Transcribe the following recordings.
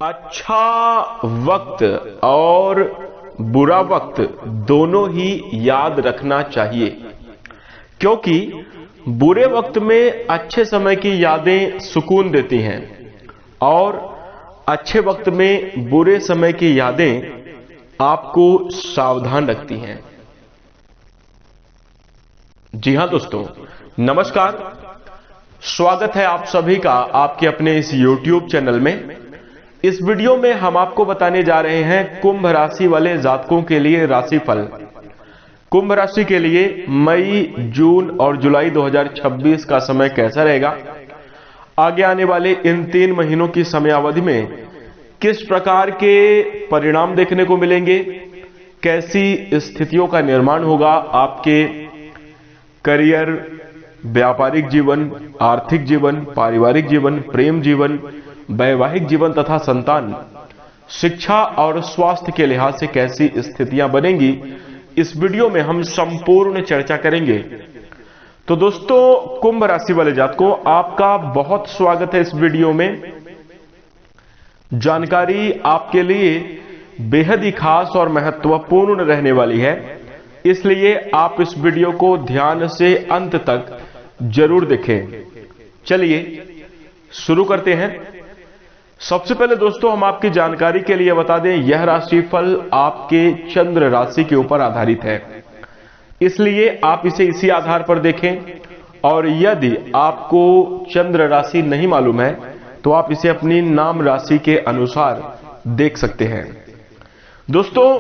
अच्छा वक्त और बुरा वक्त दोनों ही याद रखना चाहिए, क्योंकि बुरे वक्त में अच्छे समय की यादें सुकून देती हैं और अच्छे वक्त में बुरे समय की यादें आपको सावधान रखती हैं। जी हां दोस्तों, नमस्कार। स्वागत है आप सभी का आपके अपने इस YouTube चैनल में। इस वीडियो में हम आपको बताने जा रहे हैं कुंभ राशि वाले जातकों के लिए राशिफल। कुंभ राशि के लिए मई, जून और जुलाई 2026 का समय कैसा रहेगा, आगे आने वाले इन 3 महीनों की समयावधि में किस प्रकार के परिणाम देखने को मिलेंगे, कैसी स्थितियों का निर्माण होगा आपके करियर, व्यापारिक जीवन, आर्थिक जीवन, पारिवारिक जीवन, प्रेम जीवन, वैवाहिक जीवन तथा संतान, शिक्षा और स्वास्थ्य के लिहाज से कैसी स्थितियां बनेंगी, इस वीडियो में हम संपूर्ण चर्चा करेंगे। तो दोस्तों, कुंभ राशि वाले जातकों, आपका बहुत स्वागत है इस वीडियो में। जानकारी आपके लिए बेहद ही खास और महत्वपूर्ण रहने वाली है, इसलिए आप इस वीडियो को ध्यान से अंत तक जरूर देखें। चलिए शुरू करते हैं। सबसे पहले दोस्तों, हम आपकी जानकारी के लिए बता दें, यह राशिफल आपके चंद्र राशि के ऊपर आधारित है, इसलिए आप इसे इसी आधार पर देखें। और यदि आपको चंद्र राशि नहीं मालूम है तो आप इसे अपनी नाम राशि के अनुसार देख सकते हैं। दोस्तों,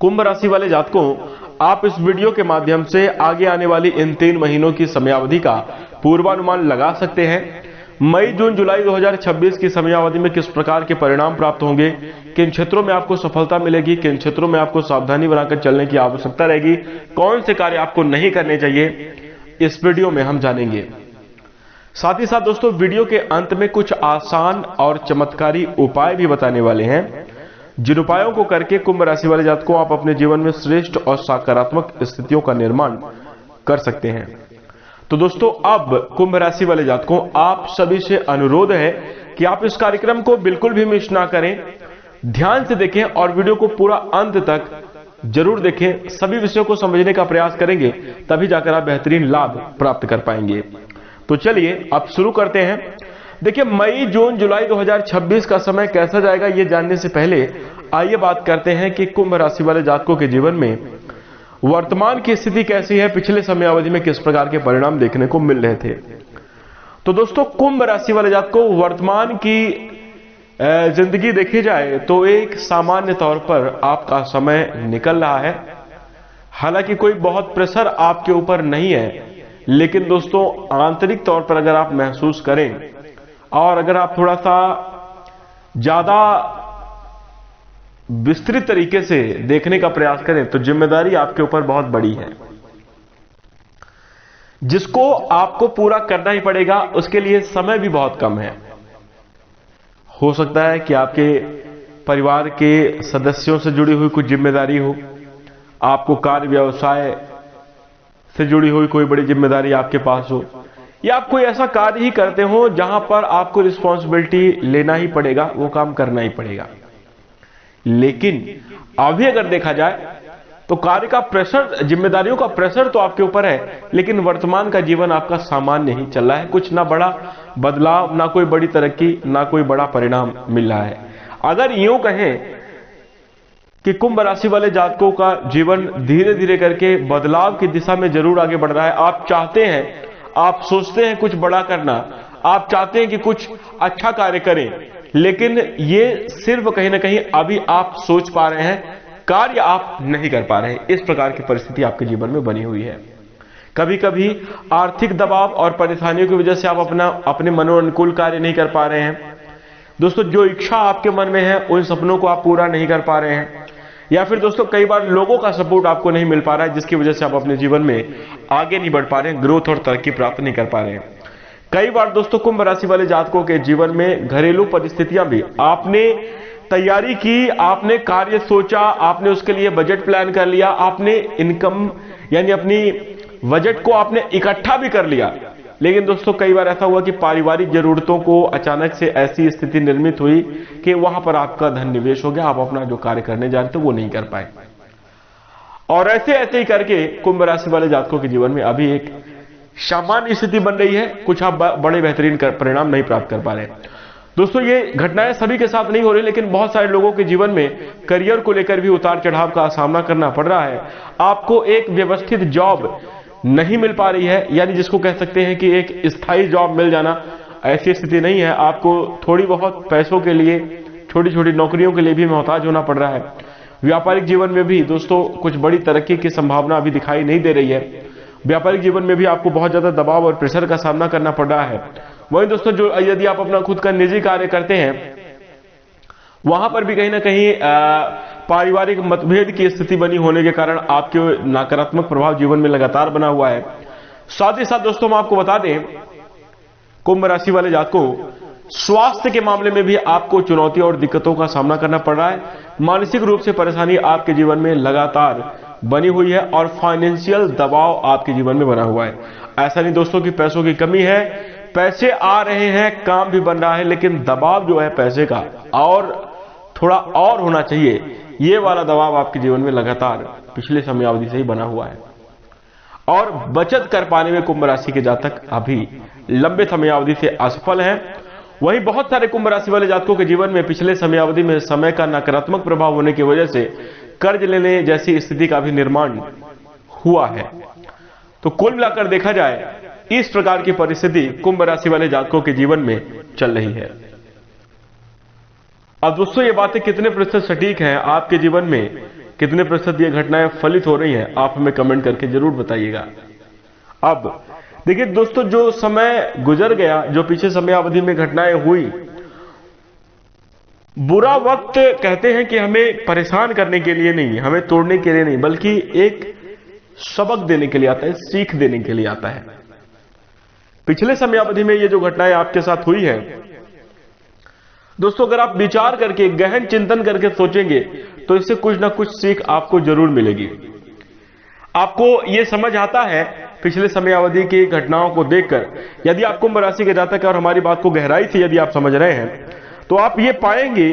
कुंभ राशि वाले जातकों, आप इस वीडियो के माध्यम से आगे आने वाली इन 3 महीनों की समयावधि का पूर्वानुमान लगा सकते हैं। मई, जून, जुलाई 2026 की समयावधि में किस प्रकार के परिणाम प्राप्त होंगे, किन क्षेत्रों में आपको सफलता मिलेगी, किन क्षेत्रों में आपको सावधानी बनाकर चलने की आवश्यकता रहेगी, कौन से कार्य आपको नहीं करने चाहिए, इस वीडियो में हम जानेंगे। साथ ही साथ दोस्तों, वीडियो के अंत में कुछ आसान और चमत्कारी उपाय भी बताने वाले हैं, जिन उपायों को करके कुंभ राशि वाले जातकों आप अपने जीवन में श्रेष्ठ और सकारात्मक स्थितियों का निर्माण कर सकते हैं। तो दोस्तों, अब कुंभ राशि वाले जातकों, आप सभी से अनुरोध है कि आप इस कार्यक्रम को बिल्कुल भी मिस ना करें, ध्यान से देखें और वीडियो को पूरा अंत तक जरूर देखें। सभी विषयों को समझने का प्रयास करेंगे, तभी जाकर आप बेहतरीन लाभ प्राप्त कर पाएंगे। तो चलिए अब शुरू करते हैं। देखिए, मई, जून, जुलाई 2026 का समय कैसा जाएगा, ये जानने से पहले आइए बात करते हैं कि कुंभ राशि वाले जातकों के जीवन में वर्तमान की स्थिति कैसी है, पिछले समयावधि में किस प्रकार के परिणाम देखने को मिल रहे थे। तो दोस्तों, कुंभ राशि वाले जातकों, वर्तमान की जिंदगी देखी जाए तो एक सामान्य तौर पर आपका समय निकल रहा है। हालांकि कोई बहुत प्रेशर आपके ऊपर नहीं है, लेकिन दोस्तों, आंतरिक तौर पर अगर आप महसूस करें और अगर आप थोड़ा सा ज्यादा विस्तृत तरीके से देखने का प्रयास करें तो जिम्मेदारी आपके ऊपर बहुत बड़ी है, जिसको आपको पूरा करना ही पड़ेगा। उसके लिए समय भी बहुत कम है। हो सकता है कि आपके परिवार के सदस्यों से जुड़ी हुई कुछ जिम्मेदारी हो, आपको कार्य व्यवसाय से जुड़ी हुई कोई बड़ी जिम्मेदारी आपके पास हो, या आप कोई ऐसा कार्य ही करते हो जहां पर आपको रिस्पॉन्सिबिलिटी लेना ही पड़ेगा, वो काम करना ही पड़ेगा। लेकिन अभी अगर देखा जाए तो कार्य का प्रेशर, जिम्मेदारियों का प्रेशर तो आपके ऊपर है, लेकिन वर्तमान का जीवन आपका सामान्य ही चल रहा है। कुछ ना बड़ा बदलाव, ना कोई बड़ी तरक्की, ना कोई बड़ा परिणाम मिल रहा है। अगर यूं कहें कि कुंभ राशि वाले जातकों का जीवन धीरे धीरे करके बदलाव की दिशा में जरूर आगे बढ़ रहा है। आप चाहते हैं, आप सोचते हैं कुछ बड़ा करना, आप चाहते हैं कि कुछ अच्छा कार्य करें, लेकिन ये सिर्फ कहीं ना कहीं अभी आप सोच पा रहे हैं, कार्य आप नहीं कर पा रहे हैं। इस प्रकार की परिस्थिति आपके जीवन में बनी हुई है। कभी कभी आर्थिक दबाव और परेशानियों की वजह से आप अपने मनोनुकूल कार्य नहीं कर पा रहे हैं। दोस्तों, जो इच्छा आपके मन में है उन सपनों को आप पूरा नहीं कर पा रहे हैं, या फिर दोस्तों कई बार लोगों का सपोर्ट आपको नहीं मिल पा रहा है, जिसकी वजह से आप अपने जीवन में आगे नहीं बढ़ पा रहे हैं, ग्रोथ और तरक्की प्राप्त नहीं कर पा रहे हैं। कई बार दोस्तों, कुंभ राशि वाले जातकों के जीवन में घरेलू परिस्थितियां भी, आपने तैयारी की, आपने कार्य सोचा, आपने उसके लिए बजट प्लान कर लिया, आपने इनकम यानी अपनी बजट को आपने इकट्ठा भी कर लिया, लेकिन दोस्तों कई बार ऐसा हुआ कि पारिवारिक जरूरतों को अचानक से ऐसी स्थिति निर्मित हुई कि वहां पर आपका धन निवेश हो गया, आप अपना जो कार्य करने जा रहे थे वो नहीं कर पाए। और ऐसे ऐसे ही करके कुंभ राशि वाले जातकों के जीवन में अभी एक सामान्य स्थिति बन रही है, कुछ आप बड़े बेहतरीन परिणाम नहीं प्राप्त कर पा रहे। दोस्तों ये घटनाएं सभी के साथ नहीं हो रही, लेकिन बहुत सारे लोगों के जीवन में करियर को लेकर भी उतार चढ़ाव का सामना करना पड़ रहा है। आपको एक व्यवस्थित जॉब नहीं मिल पा रही है, यानी जिसको कह सकते हैं कि एक स्थायी जॉब मिल जाना, ऐसी स्थिति नहीं है। आपको थोड़ी बहुत पैसों के लिए, छोटी छोटी नौकरियों के लिए भी मोहताज होना पड़ रहा है। व्यापारिक जीवन में भी दोस्तों कुछ बड़ी तरक्की की संभावना अभी दिखाई नहीं दे रही है। व्यापारिक जीवन में भी आपको बहुत ज्यादा दबाव और प्रेशर का सामना करना पड़ रहा है। वहीं दोस्तों जो यदि आप अपना खुद का निजी कार्य करते हैं, वहां पर भी कहीं ना कहीं पारिवारिक मतभेद की स्थिति बनी होने के कारण आपके नकारात्मक प्रभाव जीवन में लगातार बना हुआ है। साथ ही साथ दोस्तों हम आपको बता दें, कुंभ राशि वाले जातकों, स्वास्थ्य के मामले में भी आपको चुनौती और दिक्कतों का सामना करना पड़ रहा है। मानसिक रूप से परेशानी आपके जीवन में लगातार बनी हुई है और फाइनेंशियल दबाव आपके जीवन में बना हुआ है। ऐसा नहीं दोस्तों कि पैसों की कमी है, पैसे आ रहे हैं, काम भी बन रहा है, लेकिन दबाव जो है पैसे का और थोड़ा और होना चाहिए, ये वाला दबाव आपके जीवन में लगातार पिछले समयावधि से ही बना हुआ है। और बचत कर पाने में कुंभ राशि के जातक अभी लंबे समयावधि से असफल हैं। वहीं बहुत सारे कुंभ राशि वाले जातकों के जीवन में पिछले समयावधि में समय का नकारात्मक प्रभाव होने की वजह से कर्ज लेने जैसी स्थिति का भी निर्माण हुआ है। तो कुल मिलाकर देखा जाए, इस प्रकार की परिस्थिति कुंभ राशि वाले जातकों के जीवन में चल रही है। अब दोस्तों ये बातें कितने प्रतिशत सटीक हैं, आपके जीवन में कितने प्रतिशत ये घटनाएं फलित हो रही हैं, आप हमें कमेंट करके जरूर बताइएगा। अब देखिए दोस्तों, जो समय गुजर गया, जो पीछे समय अवधि में घटनाएं हुई, बुरा वक्त कहते हैं कि हमें परेशान करने के लिए नहीं, हमें तोड़ने के लिए नहीं, बल्कि एक सबक देने के लिए आता है, सीख देने के लिए आता है। पिछले समय अवधि में ये जो घटनाएं आपके साथ हुई है दोस्तों, अगर आप विचार करके गहन चिंतन करके सोचेंगे तो इससे कुछ ना कुछ सीख आपको जरूर मिलेगी। आपको यह समझ आता है पिछले समय अवधि की घटनाओं को देखकर, यदि आप कुंभ राशि के जातक हैं और हमारी बात को गहराई से यदि आप समझ रहे हैं, तो आप ये पाएंगे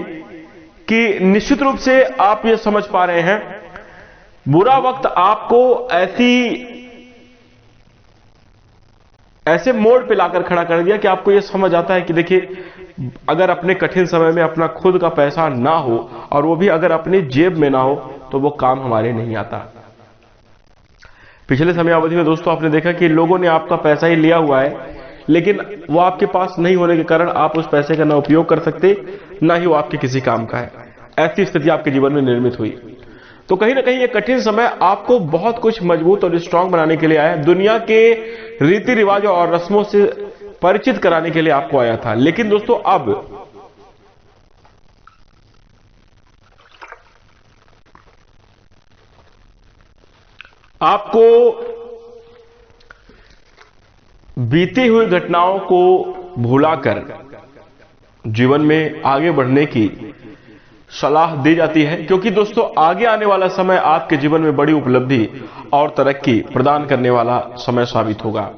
कि निश्चित रूप से आप ये समझ पा रहे हैं, बुरा वक्त आपको ऐसे मोड़ पे लाकर खड़ा कर दिया कि आपको यह समझ आता है कि देखिए, अगर अपने कठिन समय में अपना खुद का पैसा ना हो और वो भी अगर अपनी जेब में ना हो तो वो काम हमारे नहीं आता। पिछले समय अवधि में दोस्तों आपने देखा कि लोगों ने आपका पैसा ही लिया हुआ है, लेकिन वो आपके पास नहीं होने के कारण आप उस पैसे का ना उपयोग कर सकते, ना ही वो आपके किसी काम का है। ऐसी स्थिति आपके जीवन में निर्मित हुई। तो कहीं ना कहीं ये कठिन समय आपको बहुत कुछ मजबूत और स्ट्रांग बनाने के लिए आया, दुनिया के रीति रिवाजों और रस्मों से परिचित कराने के लिए आपको आया था। लेकिन दोस्तों अब आपको बीती हुई घटनाओं को भुलाकर जीवन में आगे बढ़ने की सलाह दी जाती है, क्योंकि दोस्तों आगे आने वाला समय आपके जीवन में बड़ी उपलब्धि और तरक्की प्रदान करने वाला समय साबित होगा।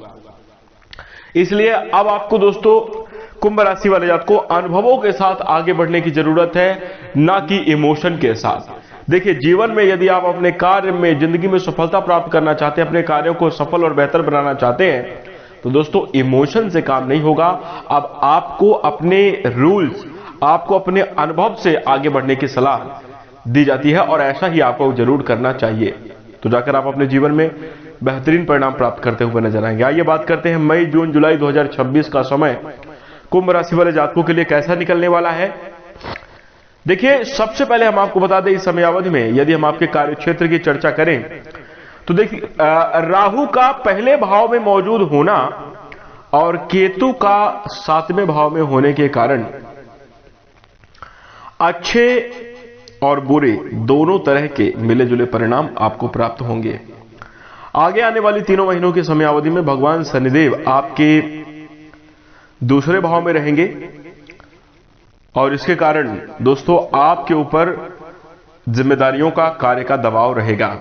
इसलिए अब आपको दोस्तों कुंभ राशि वाले जातकों को अनुभवों के साथ आगे बढ़ने की जरूरत है, ना कि इमोशन के साथ। देखिए, जीवन में यदि आप अपने कार्य में, जिंदगी में सफलता प्राप्त करना चाहते हैं, अपने कार्यों को सफल और बेहतर बनाना चाहते हैं, तो दोस्तों इमोशन से काम नहीं होगा। अब आपको अपने रूल्स, आपको अपने अनुभव से आगे बढ़ने की सलाह दी जाती है और ऐसा ही आपको जरूर करना चाहिए, तो जाकर आप अपने जीवन में बेहतरीन परिणाम प्राप्त करते हुए नजर आएंगे। आइए बात करते हैं मई, जून, जुलाई 2026 का समय कुंभ राशि वाले जातकों के लिए कैसा निकलने वाला है। देखिए, सबसे पहले हम आपको बता दें, इस समयावधि में यदि हम आपके कार्य क्षेत्र की चर्चा करें तो देखिए, राहु का पहले भाव में मौजूद होना और केतु का 7वें भाव में होने के कारण अच्छे और बुरे दोनों तरह के मिले जुले परिणाम आपको प्राप्त होंगे। आगे आने वाली 3 महीनों की समयावधि में भगवान शनिदेव आपके 2रे भाव में रहेंगे और इसके कारण दोस्तों आपके ऊपर जिम्मेदारियों का, कार्य का दबाव रहेगा।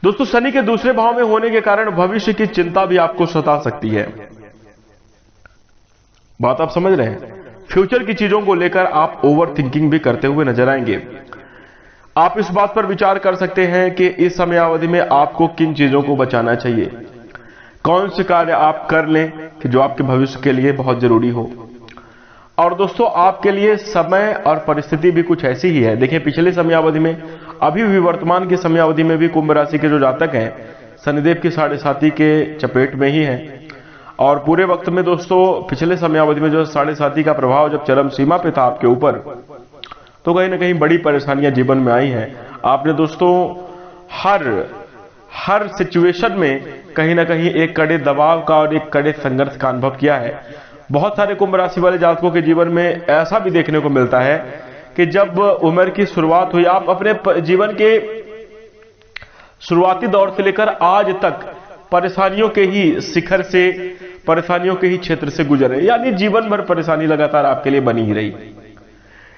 दोस्तों शनि के दूसरे भाव में होने के कारण भविष्य की चिंता भी आपको सता सकती है। बात आप समझ रहे हैं? फ्यूचर की चीजों को लेकर आप ओवर थिंकिंग भी करते हुए नजर आएंगे। आप इस बात पर विचार कर सकते हैं कि इस समयावधि में आपको किन चीजों को बचाना चाहिए, कौन से कार्य आप कर लें कि जो आपके भविष्य के लिए बहुत जरूरी हो। और दोस्तों आपके लिए समय और परिस्थिति भी कुछ ऐसी ही है। देखिए पिछले समयावधि में, अभी भी वर्तमान की समयावधि में भी कुंभ राशि के जो जातक हैं शनिदेव की 7.5 के चपेट में ही हैं। और पूरे वक्त में दोस्तों पिछले समयावधि में जो 7.5 का प्रभाव जब चरम सीमा पे था आपके ऊपर, तो कहीं ना कहीं बड़ी परेशानियां जीवन में आई हैं। आपने दोस्तों हर सिचुएशन में कहीं ना कहीं एक कड़े दबाव का और एक कड़े संघर्ष का अनुभव किया है। बहुत सारे कुंभ राशि वाले जातकों के जीवन में ऐसा भी देखने को मिलता है कि जब उम्र की शुरुआत हुई, आप अपने जीवन के शुरुआती दौर से लेकर आज तक परेशानियों के ही शिखर से, परेशानियों के ही क्षेत्र से गुजरे, यानी जीवन भर परेशानी लगातार आपके लिए बनी ही रही।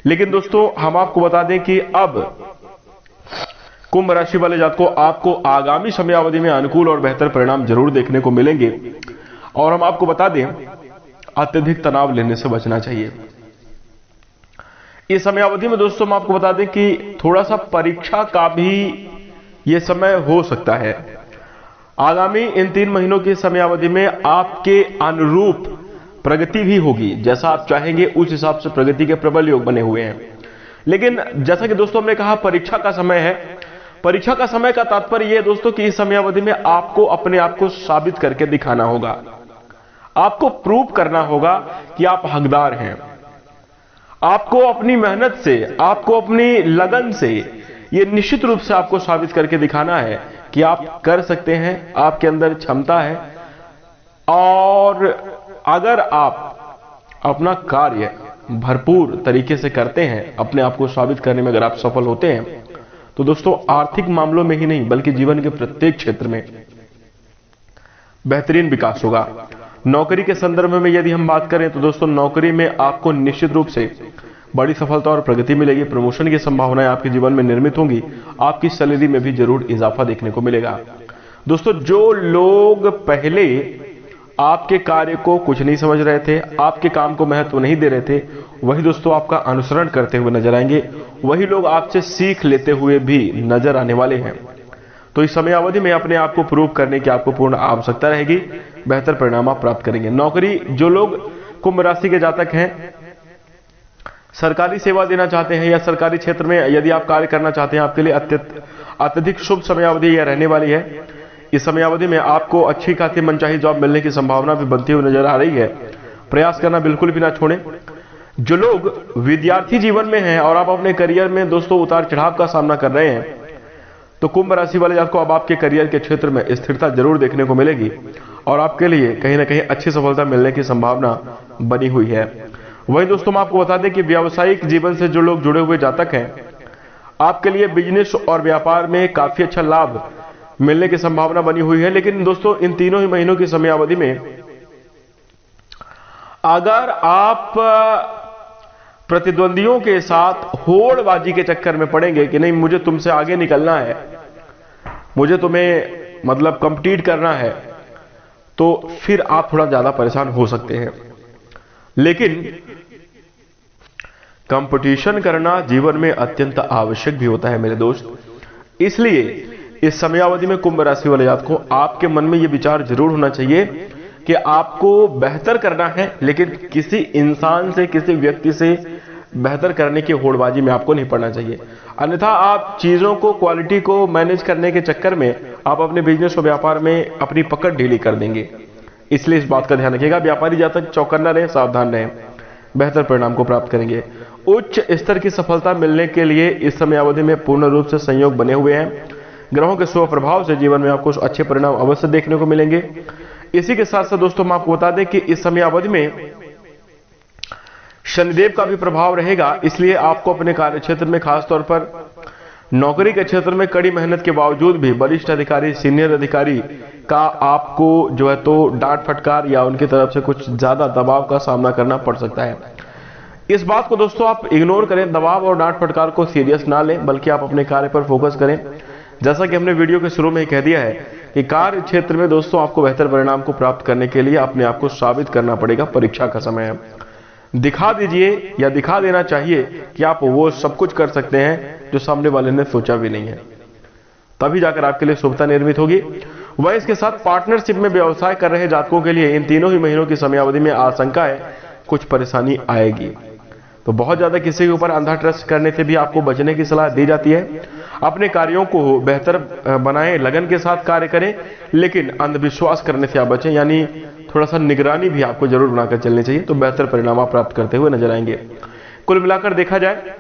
लेकिन दोस्तों हम आपको बता दें कि अब कुंभ राशि वाले जातकों आपको आगामी समयावधि में अनुकूल और बेहतर परिणाम जरूर देखने को मिलेंगे। और हम आपको बता दें अत्यधिक तनाव लेने से बचना चाहिए। इस समयावधि में दोस्तों हम आपको बता दें कि थोड़ा सा परीक्षा का भी यह समय हो सकता है। आगामी इन 3 महीनों की समयावधि में आपके अनुरूप प्रगति भी होगी, जैसा आप चाहेंगे उस हिसाब से प्रगति के प्रबल योग बने हुए हैं। लेकिन जैसा कि दोस्तों हमने कहा परीक्षा का समय है। परीक्षा का समय का तात्पर्य यह है दोस्तों कि इस समयावधि में आपको अपने आप को साबित करके दिखाना होगा, आपको प्रूव करना होगा कि आप हकदार हैं। आपको अपनी मेहनत से, आपको अपनी लगन से यह निश्चित रूप से आपको साबित करके दिखाना है कि आप कर सकते हैं, आपके अंदर क्षमता है। और अगर आप अपना कार्य भरपूर तरीके से करते हैं, अपने आप को साबित करने में अगर आप सफल होते हैं, तो दोस्तों आर्थिक मामलों में ही नहीं बल्कि जीवन के प्रत्येक क्षेत्र में बेहतरीन विकास होगा। नौकरी के संदर्भ में यदि हम बात करें तो दोस्तों नौकरी में आपको निश्चित रूप से बड़ी सफलता और प्रगति मिलेगी। प्रमोशन की संभावनाएं आपके जीवन में निर्मित होंगी। आपकी सैलरी में भी जरूर इजाफा देखने को मिलेगा। दोस्तों जो लोग पहले आपके कार्य को कुछ नहीं समझ रहे थे, आपके काम को महत्व नहीं दे रहे थे, वही दोस्तों आपका अनुसरण करते हुए नजर आएंगे। वही लोग आपसे सीख लेते हुए भी नजर आने वाले हैं। तो इस समयावधि में अपने आप को प्रूव करने की आपको पूर्ण आवश्यकता रहेगी। बेहतर परिणाम आप प्राप्त करेंगे। नौकरी, जो लोग कुंभ राशि के जातक हैं, सरकारी सेवा देना चाहते हैं या सरकारी क्षेत्र में यदि आप कार्य करना चाहते हैं, आपके लिए अत्यधिक शुभ समयावधि यह रहने वाली है। इस समयावधि में आपको अच्छी खासी मनचाही जॉब मिलने की संभावना भी बनती हुई नजर आ रही है। प्रयास करना बिल्कुल भी ना छोड़ें। जो लोग विद्यार्थी जीवन में हैं और आप अपने करियर में दोस्तों उतार चढ़ाव का सामना कर रहे हैं, तो कुंभ राशि वाले जातकों को अब आपके करियर के क्षेत्र में स्थिरता जरूर देखने को मिलेगी और आपके लिए कहीं ना कहीं अच्छी सफलता मिलने की संभावना बनी हुई है। वही दोस्तों मैं आपको बता दें कि व्यावसायिक जीवन से जो लोग जुड़े हुए जातक हैं, आपके लिए बिजनेस और व्यापार में काफी अच्छा लाभ मिलने की संभावना बनी हुई है। लेकिन दोस्तों इन तीनों ही महीनों की समयावधि में अगर आप प्रतिद्वंदियों के साथ होड़बाजी के चक्कर में पड़ेंगे कि नहीं मुझे तुमसे आगे निकलना है, मुझे तुम्हें मतलब कंपीट करना है, तो फिर आप थोड़ा ज्यादा परेशान हो सकते हैं। लेकिन कंपटीशन करना जीवन में अत्यंत आवश्यक भी होता है मेरे दोस्त। इसलिए इस समयावधि में कुंभ राशि वाले जातकों को आपके मन में यह विचार जरूर होना चाहिए कि आपको बेहतर करना है, लेकिन किसी इंसान से, किसी व्यक्ति से बेहतर करने की होड़बाजी में आपको नहीं पड़ना चाहिए। अन्यथा आप चीजों को, क्वालिटी को मैनेज करने के चक्कर में आप अपने बिजनेस और व्यापार में अपनी पकड़ ढीली कर देंगे। इसलिए इस बात का ध्यान रखिएगा। व्यापारी जातक चौकन्ना रहे, सावधान रहें, बेहतर परिणाम को प्राप्त करेंगे। उच्च स्तर की सफलता मिलने के लिए इस समयावधि में पूर्ण रूप से संयोग बने हुए हैं। ग्रहों के शुभ प्रभाव से जीवन में आपको अच्छे परिणाम अवश्य देखने को मिलेंगे। इसी के साथ साथ दोस्तों हम आपको बता दें कि इस समयावधि में शनिदेव का भी प्रभाव रहेगा। इसलिए आपको अपने कार्य क्षेत्र में, खासतौर पर नौकरी के क्षेत्र में कड़ी मेहनत के बावजूद भी वरिष्ठ अधिकारी, सीनियर अधिकारी का आपको जो है तो डांट फटकार या उनकी तरफ से कुछ ज्यादा दबाव का सामना करना पड़ सकता है। इस बात को दोस्तों आप इग्नोर करें, दबाव और डांट फटकार को सीरियस ना लें, बल्कि आप अपने कार्य पर फोकस करें। जैसा कि हमने वीडियो के शुरू में ही कह दिया है कि कार्य क्षेत्र में दोस्तों आपको बेहतर परिणाम को प्राप्त करने के लिए अपने आप को साबित करना पड़ेगा। परीक्षा का समय है, दिखा दीजिए या दिखा देना चाहिए कि आप वो सब कुछ कर सकते हैं जो सामने वाले ने सोचा भी नहीं है, तभी जाकर आपके लिए शुभता निर्मित होगी। वह इसके साथ पार्टनरशिप में व्यवसाय कर रहे जातकों के लिए इन तीनों ही महीनों की समयावधि में आशंका है कुछ परेशानी आएगी। तो बहुत ज्यादा किसी के ऊपर अंधा ट्रस्ट करने से भी आपको बचने की सलाह दी जाती है। अपने कार्यों को बेहतर बनाएं, लगन के साथ कार्य करें, लेकिन अंधविश्वास करने से आप बचें, यानी थोड़ा सा निगरानी भी आपको जरूर बनाकर चलनी चाहिए, तो बेहतर परिणाम आप प्राप्त करते हुए नजर आएंगे। कुल मिलाकर देखा जाए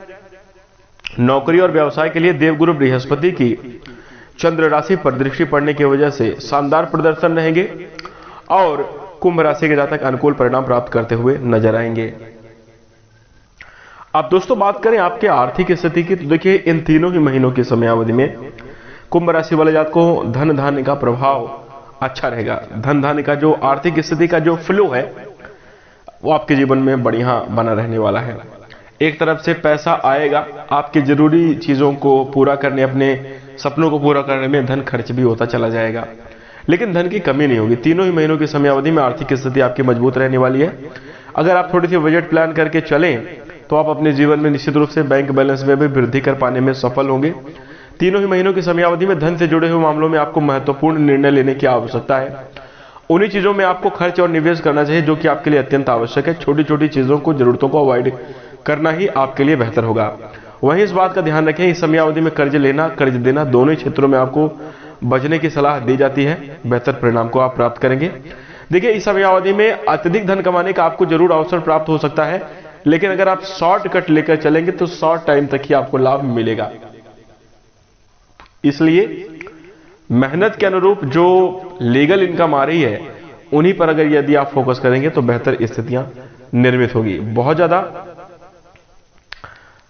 नौकरी और व्यवसाय के लिए देवगुरु बृहस्पति की चंद्र राशि पर दृष्टि पड़ने की वजह से शानदार प्रदर्शन रहेंगे और कुंभ राशि के जातक अनुकूल परिणाम प्राप्त करते हुए नजर आएंगे। अब दोस्तों बात करें आपके आर्थिक स्थिति की, तो देखिए इन तीनों ही महीनों की समयावधि में कुंभ राशि वाले जातक को धन धान्य का प्रभाव अच्छा रहेगा। धन धान्य का जो आर्थिक स्थिति का जो फ्लो है वो आपके जीवन में बढ़िया बना रहने वाला है। एक तरफ से पैसा आएगा, आपके जरूरी चीजों को पूरा करने, अपने सपनों को पूरा करने में धन खर्च भी होता चला जाएगा, लेकिन धन की कमी नहीं होगी। तीनों ही महीनों की समयावधि में आर्थिक स्थिति आपकी मजबूत रहने वाली है। अगर आप थोड़ी सी बजट प्लान करके चलें तो आप अपने जीवन में निश्चित रूप से बैंक बैलेंस में भी वृद्धि कर पाने में सफल होंगे। तीनों ही महीनों की समयावधि में धन से जुड़े हुए मामलों में आपको महत्वपूर्ण निर्णय लेने की आवश्यकता है। उन्हीं चीजों में आपको खर्च और निवेश करना चाहिए जो कि आपके लिए अत्यंत आवश्यक है। छोटी छोटी चीजों को, जरूरतों को अवॉइड करना ही आपके लिए बेहतर होगा। वहीं इस बात का ध्यान रखें, इस समयावधि में कर्ज लेना, कर्ज देना, दोनों ही क्षेत्रों में आपको बचने की सलाह दी जाती है। बेहतर परिणाम को आप प्राप्त करेंगे। देखिए इस समयावधि में अत्यधिक धन कमाने का आपको जरूर अवसर प्राप्त हो सकता है, लेकिन अगर आप शॉर्टकट लेकर चलेंगे तो शॉर्ट टाइम तक ही आपको लाभ मिलेगा। इसलिए मेहनत के अनुरूप जो लीगल इनकम आ रही है उन्हीं पर अगर यदि आप फोकस करेंगे तो बेहतर स्थितियां निर्मित होगी। बहुत ज्यादा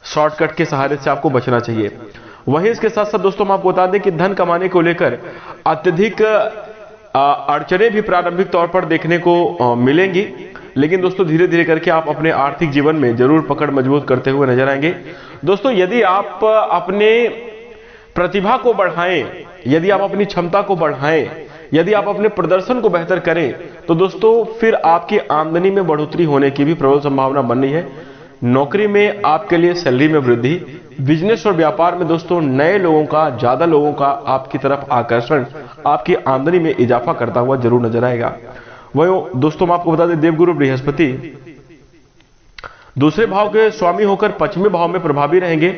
शॉर्टकट के सहारे से आपको बचना चाहिए। वहीं इसके साथ साथ दोस्तों हम आपको बता दें कि धन कमाने को लेकर अत्यधिक अड़चनें भी प्रारंभिक तौर पर देखने को मिलेंगी, लेकिन दोस्तों धीरे धीरे करके आप अपने आर्थिक जीवन में जरूर पकड़ मजबूत करते हुए नजर आएंगे। दोस्तों यदि आप अपने प्रतिभा को बढ़ाएं, यदि आप अपनी क्षमता को बढ़ाएं, यदि आप अपने प्रदर्शन को बेहतर करें, तो दोस्तों फिर आपकी आमदनी में बढ़ोतरी होने की भी प्रबल संभावना बन रही है। नौकरी में आपके लिए सैलरी में वृद्धि, बिजनेस और व्यापार में दोस्तों नए लोगों का, ज्यादा लोगों का आपकी तरफ आकर्षण आपकी आमदनी में इजाफा करता हुआ जरूर नजर आएगा। वही दोस्तों हम आपको बता दें देवगुरु बृहस्पति दूसरे भाव के स्वामी होकर पंचमे भाव में प्रभावी रहेंगे।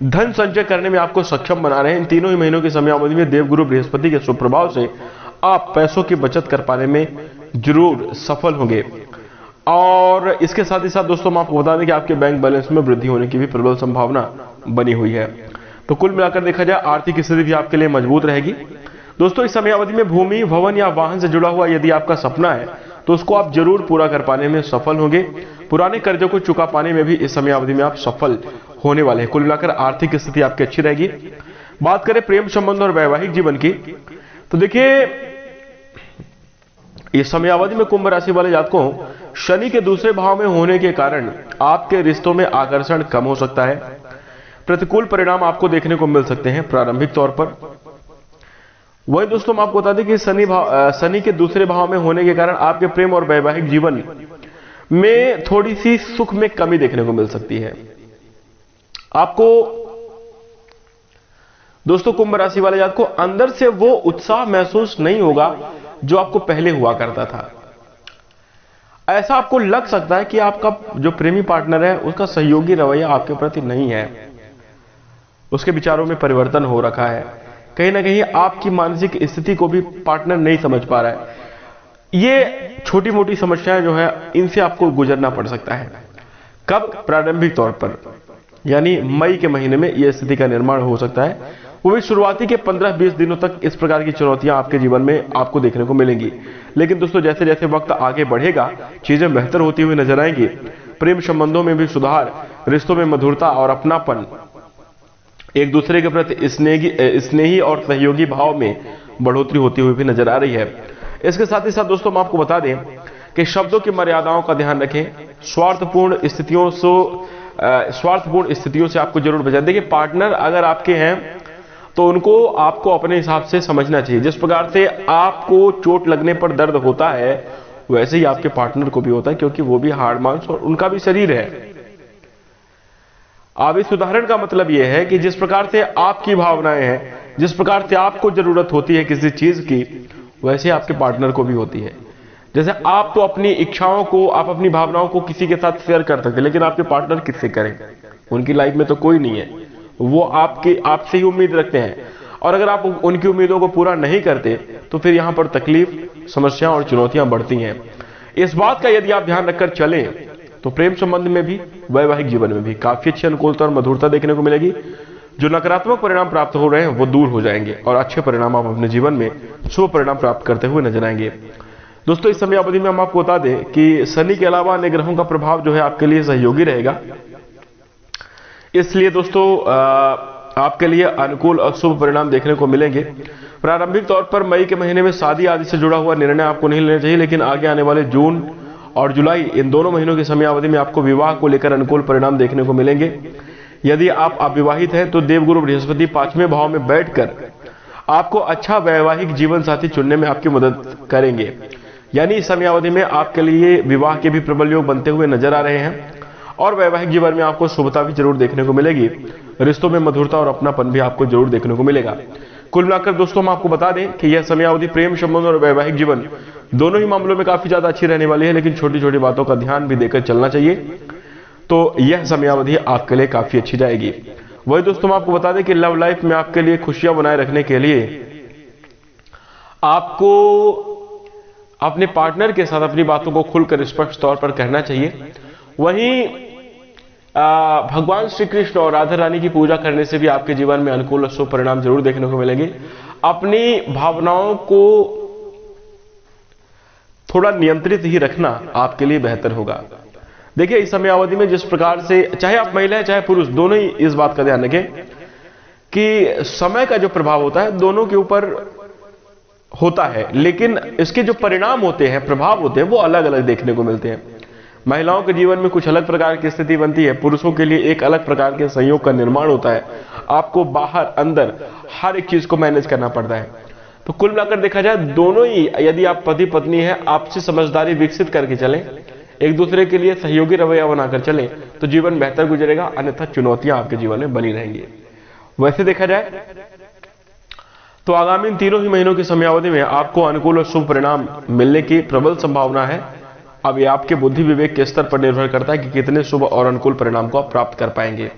धन संचय करने में आपको सक्षम बना रहे हैं। इन तीनों ही महीनों की समयावधि में देवगुरु बृहस्पति के शुभ प्रभाव से आप पैसों की बचत कर पाने में जरूर सफल होंगे। और इसके साथ ही साथ दोस्तों हम आपको बता दें कि आपके बैंक बैलेंस में वृद्धि होने की भी प्रबल संभावना बनी हुई है। तो कुल मिलाकर देखा जाए आर्थिक स्थिति भी आपके लिए मजबूत रहेगी। दोस्तों इस समयावधि में भूमि, भवन या वाहन से जुड़ा हुआ यदि आपका सपना है तो उसको आप जरूर पूरा कर पाने में सफल होंगे। पुराने कर्जों को चुका पाने में भी इस समयावधि में आप सफल होने वाले हैं। कुल मिलाकर आर्थिक स्थिति आपकी अच्छी रहेगी। बात करें प्रेम संबंध और वैवाहिक जीवन की, तो देखिए इस समयावधि में कुंभ राशि वाले जातकों शनि के दूसरे भाव में होने के कारण आपके रिश्तों में आकर्षण कम हो सकता है। प्रतिकूल परिणाम आपको देखने को मिल सकते हैं प्रारंभिक तौर पर। वही दोस्तों हम आपको बता दें कि शनि के दूसरे भाव में होने के कारण आपके प्रेम और वैवाहिक जीवन में थोड़ी सी सुख में कमी देखने को मिल सकती है। आपको दोस्तों कुंभ राशि वाले जातकों को अंदर से वो उत्साह महसूस नहीं होगा जो आपको पहले हुआ करता था। ऐसा आपको लग सकता है कि आपका जो प्रेमी पार्टनर है उसका सहयोगी रवैया आपके प्रति नहीं है, उसके विचारों में परिवर्तन हो रखा है। कहीं ना कहीं आपकी मानसिक स्थिति को भी पार्टनर नहीं समझ पा रहा है। ये छोटी मोटी समस्याएं जो है इनसे आपको गुजरना पड़ सकता है। कब? प्रारंभिक तौर पर, यानी मई के महीने में यह स्थिति का निर्माण हो सकता है। वो भी शुरुआती के 15-20 दिनों तक इस प्रकार की चुनौतियां आपके जीवन में आपको देखने को मिलेंगी। लेकिन दोस्तों जैसे जैसे वक्त आगे बढ़ेगा चीजें बेहतर होती हुई नजर आएंगी। प्रेम संबंधों में भी सुधार, रिश्तों में मधुरता और अपनापन, एक दूसरे के प्रति स्नेही और सहयोगी भाव में बढ़ोतरी होती हुई भी नजर आ रही है। इसके साथ ही साथ दोस्तों हम आपको बता दें कि शब्दों की मर्यादाओं का ध्यान रखें। स्वार्थपूर्ण स्थितियों से आपको जरूर बचाएं। देखिए पार्टनर अगर आपके हैं तो उनको आपको अपने हिसाब से समझना चाहिए। जिस प्रकार से आपको चोट लगने पर दर्द होता है, वैसे ही आपके पार्टनर को भी होता है, क्योंकि वो भी हाड़ मांस और उनका भी शरीर है। अब इस उदाहरण का मतलब यह है कि जिस प्रकार से आपकी भावनाएं हैं, जिस प्रकार से आपको जरूरत होती है किसी चीज की, वैसे आपके पार्टनर को भी होती है। जैसे आप तो अपनी इच्छाओं को, आप अपनी भावनाओं को किसी के साथ शेयर कर सकते हैं, लेकिन आपके पार्टनर किससे करें? उनकी लाइफ में तो कोई नहीं है, वो आपसे ही उम्मीद रखते हैं। और अगर आप उनकी उम्मीदों को पूरा नहीं करते तो फिर यहां पर तकलीफ, समस्या और चुनौतियां बढ़ती हैं। इस बात का यदि आप ध्यान रखकर चलें तो प्रेम संबंध में भी, वैवाहिक जीवन में भी काफी अच्छी अनुकूलता और मधुरता देखने को मिलेगी। जो नकारात्मक परिणाम प्राप्त हो रहे हैं वो दूर हो जाएंगे और अच्छे परिणाम आप अपने जीवन में शुभ परिणाम प्राप्त करते हुए नजर आएंगे। दोस्तों, इस समय अवधि में हम आपको बता दें कि शनि के अलावा अन्य ग्रहों का प्रभाव जो है आपके लिए सहयोगी रहेगा। इसलिए दोस्तों आपके लिए अनुकूल और शुभ परिणाम देखने को मिलेंगे। प्रारंभिक तौर पर मई के महीने में शादी आदि से जुड़ा हुआ निर्णय आपको नहीं लेना चाहिए, लेकिन आगे आने वाले जून और जुलाई, इन दोनों महीनों की समयावधि में आपको विवाह को लेकर अनुकूल परिणाम देखने को मिलेंगे। यदि आप अविवाहित हैं तो देवगुरु बृहस्पति 5वें भाव में बैठकर आपको अच्छा वैवाहिक जीवन साथी चुनने में आपकी मदद करेंगे। यानी इस समयावधि में आपके लिए विवाह के भी प्रबल योग बनते हुए नजर आ रहे हैं और वैवाहिक जीवन में आपको शुभता भी जरूर देखने को मिलेगी। रिश्तों में मधुरता और अपनापन भी आपको जरूर देखने को मिलेगा। कुल मिलाकर दोस्तों हम आपको बता दें कि यह समयावधि प्रेम संबंध और वैवाहिक जीवन दोनों ही मामलों में काफी ज्यादा अच्छी रहने वाली है, लेकिन छोटी छोटी बातों का ध्यान भी देकर चलना चाहिए। तो यह समयावधि आपके लिए काफी अच्छी जाएगी। वही दोस्तों हम आपको बता दें कि लव लाइफ में आपके लिए खुशियां बनाए रखने के लिए आपको अपने पार्टनर के साथ अपनी बातों को खुलकर स्पष्ट तौर पर कहना चाहिए। वहीं भगवान श्री कृष्ण और राधा रानी की पूजा करने से भी आपके जीवन में अनुकूल और शुभ परिणाम जरूर देखने को मिलेंगे। अपनी भावनाओं को थोड़ा नियंत्रित ही रखना आपके लिए बेहतर होगा। देखिए, इस समयावधि में जिस प्रकार से चाहे आप महिला है चाहे पुरुष, दोनों ही इस बात का ध्यान रखें कि समय का जो प्रभाव होता है दोनों के ऊपर होता है, लेकिन इसके जो परिणाम होते हैं, प्रभाव होते हैं, वो अलग अलग देखने को मिलते हैं। महिलाओं के जीवन में कुछ अलग प्रकार की स्थिति बनती है, पुरुषों के लिए एक अलग प्रकार के संयोग का निर्माण होता है। आपको बाहर अंदर हर एक चीज को मैनेज करना पड़ता है। तो कुल मिलाकर देखा जाए, दोनों ही, यदि आप पति पत्नी है, आपसी समझदारी विकसित करके चलें, एक दूसरे के लिए सहयोगी रवैया बनाकर चलें, तो जीवन बेहतर गुजरेगा, अन्यथा चुनौतियां आपके जीवन में बनी रहेंगी। वैसे देखा जाए तो आगामी तीनों ही महीनों की समयावधि में आपको अनुकूल और शुभ परिणाम मिलने की प्रबल संभावना है। अब ये आपके बुद्धि विवेक के स्तर पर निर्भर करता है कि कितने शुभ और अनुकूल परिणाम को आप प्राप्त कर पाएंगे।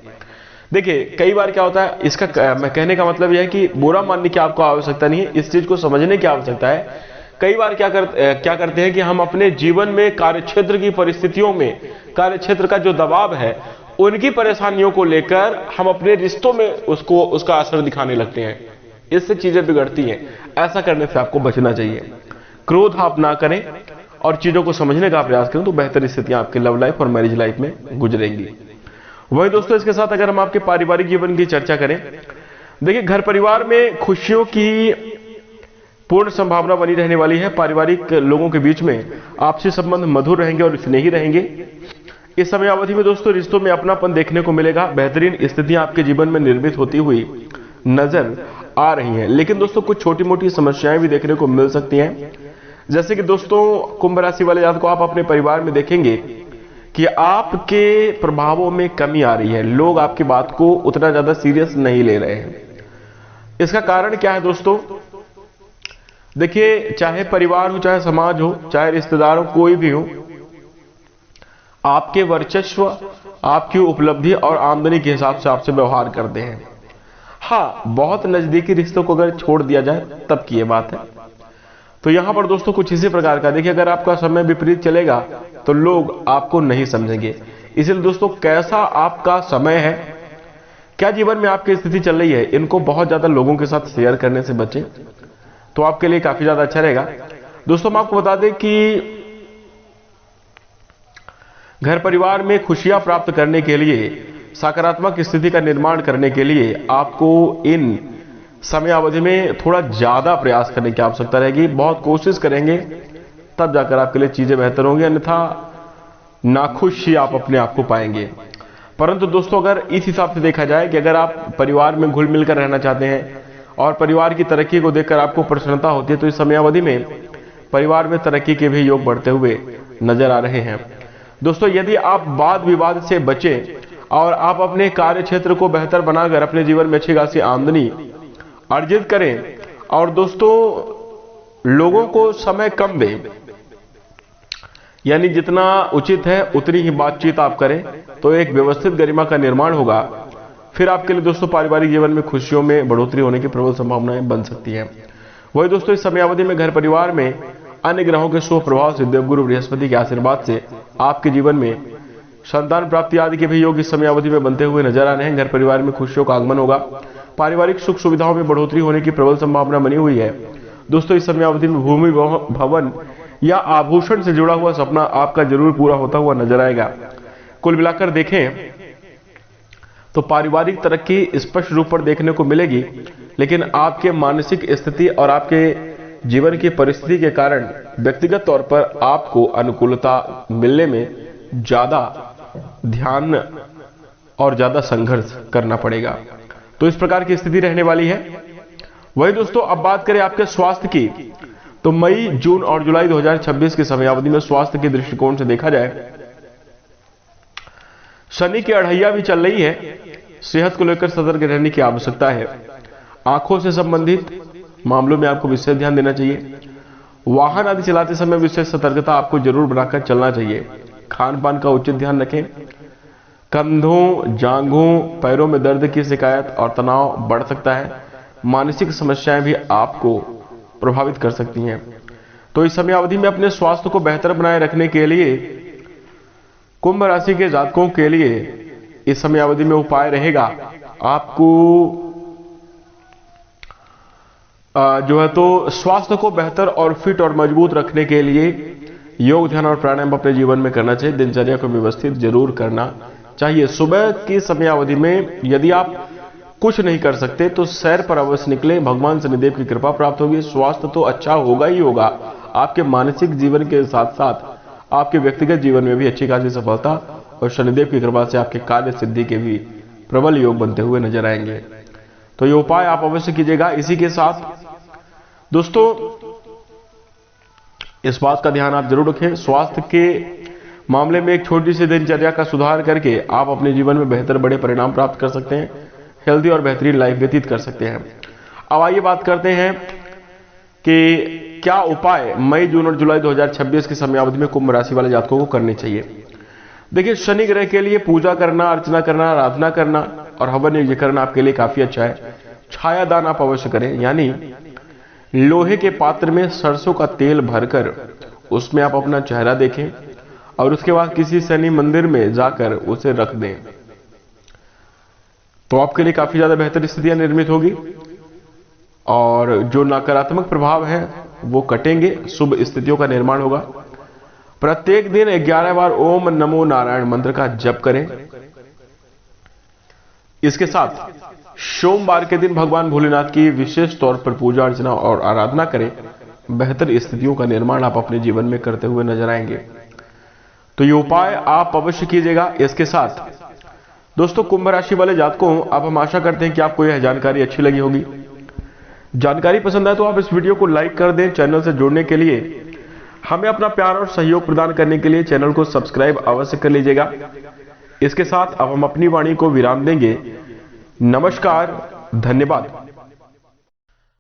देखिए, कई बार क्या होता है, इसका मैं कहने का मतलब यह है कि बुरा मानने की आपको आवश्यकता नहीं है, इस चीज को समझने की आवश्यकता है। कई बार क्या करते हैं कि हम अपने जीवन में कार्यक्षेत्र की परिस्थितियों में, कार्यक्षेत्र का जो दबाव है, उनकी परेशानियों को लेकर हम अपने रिश्तों में उसका असर दिखाने लगते हैं। इससे चीजें बिगड़ती हैं। ऐसा करने से आपको बचना चाहिए। क्रोध आप ना करें और चीजों को समझने का प्रयास करें, तो बेहतर स्थितियां आपके लव लाइफ और मैरिज लाइफ में गुजरेंगी। वही दोस्तों, इसके साथ अगर हम आपके पारिवारिक जीवन की चर्चा करें, देखिए, घर परिवार में खुशियों की पूर्ण संभावना बनी रहने वाली है। पारिवारिक लोगों के बीच में आपसी संबंध मधुर रहेंगे और स्नेही रहेंगे। इस समयावधि में दोस्तों रिश्तों में अपनापन देखने को मिलेगा। बेहतरीन स्थितियां आपके जीवन में निर्मित होती हुई नजर आ रही हैं, लेकिन दोस्तों कुछ छोटी मोटी समस्याएं भी देखने को मिल सकती हैं। जैसे कि दोस्तों, कुंभ राशि वाले जातकों को आप अपने परिवार में देखेंगे कि आपके प्रभावों में कमी आ रही है। लोग आपकी बात को उतना ज्यादा सीरियस नहीं ले रहे हैं। इसका कारण क्या है दोस्तों? देखिए, चाहे परिवार हो, चाहे समाज हो, चाहे रिश्तेदार हो, कोई भी हो, आपके वर्चस्व, आपकी उपलब्धि और आमदनी के हिसाब से आपसे व्यवहार करते हैं। हाँ, बहुत नजदीकी रिश्तों को अगर छोड़ दिया जाए तब की ये बात है। तो यहां पर दोस्तों कुछ इसी प्रकार का, देखिए, अगर आपका समय विपरीत चलेगा तो लोग आपको नहीं समझेंगे। इसलिए दोस्तों, कैसा आपका समय है, क्या जीवन में आपकी स्थिति चल रही है, इनको बहुत ज्यादा लोगों के साथ शेयर करने से बचें, तो आपके लिए काफी ज्यादा अच्छा रहेगा। दोस्तों, हम आपको बता दें कि घर परिवार में खुशियां प्राप्त करने के लिए, सकारात्मक स्थिति का निर्माण करने के लिए आपको इन समयावधि में थोड़ा ज्यादा प्रयास करने की आवश्यकता रहेगी। बहुत कोशिश करेंगे तब जाकर आपके लिए चीजें बेहतर होंगी, अन्यथा नाखुश ही आप अपने आप को पाएंगे। परंतु दोस्तों, अगर इस हिसाब से देखा जाए कि अगर आप परिवार में घुल मिलकर रहना चाहते हैं, और परिवार की तरक्की को देखकर आपको प्रसन्नता होती है, तो इस समयावधि में परिवार में तरक्की के भी योग बढ़ते हुए नजर आ रहे हैं। दोस्तों, यदि आप वाद विवाद से बचें और आप अपने कार्य क्षेत्र को बेहतर बनाकर अपने जीवन में अच्छी खासी आमदनी अर्जित करें और दोस्तों लोगों को समय कम दें, यानी जितना उचित है उतनी ही बातचीत आप करें, तो एक व्यवस्थित गरिमा का निर्माण होगा। फिर आपके लिए दोस्तों पारिवारिक जीवन में खुशियों में बढ़ोतरी होने की प्रबल संभावनाएं बन सकती हैं। वही दोस्तों इस समयावधि में घर परिवार में अन्य ग्रहों के शुभ प्रभाव से देवगुरु बृहस्पति के आशीर्वाद से आपके जीवन में संतान प्राप्ति आदि के भी योग इस समयावधि में बनते हुए नजर आ रहे हैं। घर परिवार में खुशियों का आगमन होगा। पारिवारिक सुख सुविधाओं में बढ़ोतरी होने की प्रबल संभावना बनी हुई है। दोस्तों इस समयावधि में भूमि भवन या आभूषण से जुड़ा हुआ सपना आपका जरूर पूरा होता हुआ नजर आएगा। कुल मिलाकर देखें तो पारिवारिक तरक्की स्पष्ट रूप पर देखने को मिलेगी, लेकिन आपके मानसिक स्थिति और आपके जीवन की परिस्थिति के कारण व्यक्तिगत तौर पर आपको अनुकूलता मिलने में ज्यादा ध्यान और ज्यादा संघर्ष करना पड़ेगा। तो इस प्रकार की स्थिति रहने वाली है। वही दोस्तों अब बात करें आपके स्वास्थ्य की, तो मई, जून और जुलाई 2026 की समयावधि में स्वास्थ्य के दृष्टिकोण से देखा जाए, शनि की अढ़ैया भी चल रही है। सेहत को लेकर सतर्क रहने की आवश्यकता है। आंखों से संबंधित मामलों में आपको विशेष ध्यान देना चाहिए। वाहन आदि चलाते समय विशेष सतर्कता आपको जरूर बनाकर चलना चाहिए। खान पान का उचित ध्यान रखें। कंधों, जांघों, पैरों में दर्द की शिकायत और तनाव बढ़ सकता है। मानसिक समस्याएं भी आपको प्रभावित कर सकती हैं। तो इस समयावधि में अपने स्वास्थ्य को बेहतर बनाए रखने के लिए कुंभ राशि के जातकों के लिए इस समयावधि में उपाय रहेगा, आपको जो है तो स्वास्थ्य को बेहतर और फिट और मजबूत रखने के लिए योग, ध्यान और प्राणायाम अपने जीवन में करना चाहिए। दिनचर्या को व्यवस्थित जरूर करना चाहिए। सुबह की समयावधि में यदि आप कुछ नहीं कर सकते तो सैर पर अवश्य निकले। भगवान शनिदेव की कृपा प्राप्त होगी। स्वास्थ्य तो अच्छा होगा ही होगा, आपके मानसिक जीवन के साथ साथ आपके व्यक्तिगत जीवन में भी अच्छी खासी सफलता और शनिदेव की कृपा से आपके कार्य सिद्धि के भी प्रबल योग बनते हुए नजर आएंगे। तो ये उपाय आप अवश्य कीजिएगा। इसी के साथ दोस्तों इस बात का ध्यान आप जरूर रखें, स्वास्थ्य के मामले में एक छोटी सी दिनचर्या का सुधार करके आप अपने जीवन में बेहतर बड़े परिणाम प्राप्त कर सकते हैं। हेल्दी और बेहतरीन लाइफ व्यतीत कर सकते हैं। अब आइए बात करते हैं कि क्या उपाय मई, जून और जुलाई 2026 की समयावधि में कुंभ राशि वाले जातकों को करने चाहिए। देखिए, शनि ग्रह के लिए पूजा करना, अर्चना करना, आराधना करना और हवन यज्ञ करना आपके लिए काफी अच्छा है। छाया दान आप अवश्य करें, यानी लोहे के पात्र में सरसों का तेल भरकर उसमें आप अपना चेहरा देखें और उसके बाद किसी शनि मंदिर में जाकर उसे रख दें, तो आपके लिए काफी ज्यादा बेहतर स्थितियां निर्मित होगी और जो नकारात्मक प्रभाव है वो कटेंगे, शुभ स्थितियों का निर्माण होगा। प्रत्येक दिन 11 बार ओम नमो नारायण मंत्र का जप करें। इसके साथ सोमवार के दिन भगवान भोलेनाथ की विशेष तौर पर पूजा अर्चना और आराधना करें। बेहतर स्थितियों का निर्माण आप अपने जीवन में करते हुए नजर आएंगे। तो ये उपाय आप अवश्य कीजिएगा। इसके साथ दोस्तों कुंभ राशि वाले जातकों, अब हम आशा करते हैं कि आपको यह जानकारी अच्छी लगी होगी। जानकारी पसंद आए तो आप इस वीडियो को लाइक कर दें। चैनल से जुड़ने के लिए, हमें अपना प्यार और सहयोग प्रदान करने के लिए चैनल को सब्सक्राइब अवश्य कर लीजिएगा। इसके साथ अब हम अपनी वाणी को विराम देंगे। नमस्कार, धन्यवाद।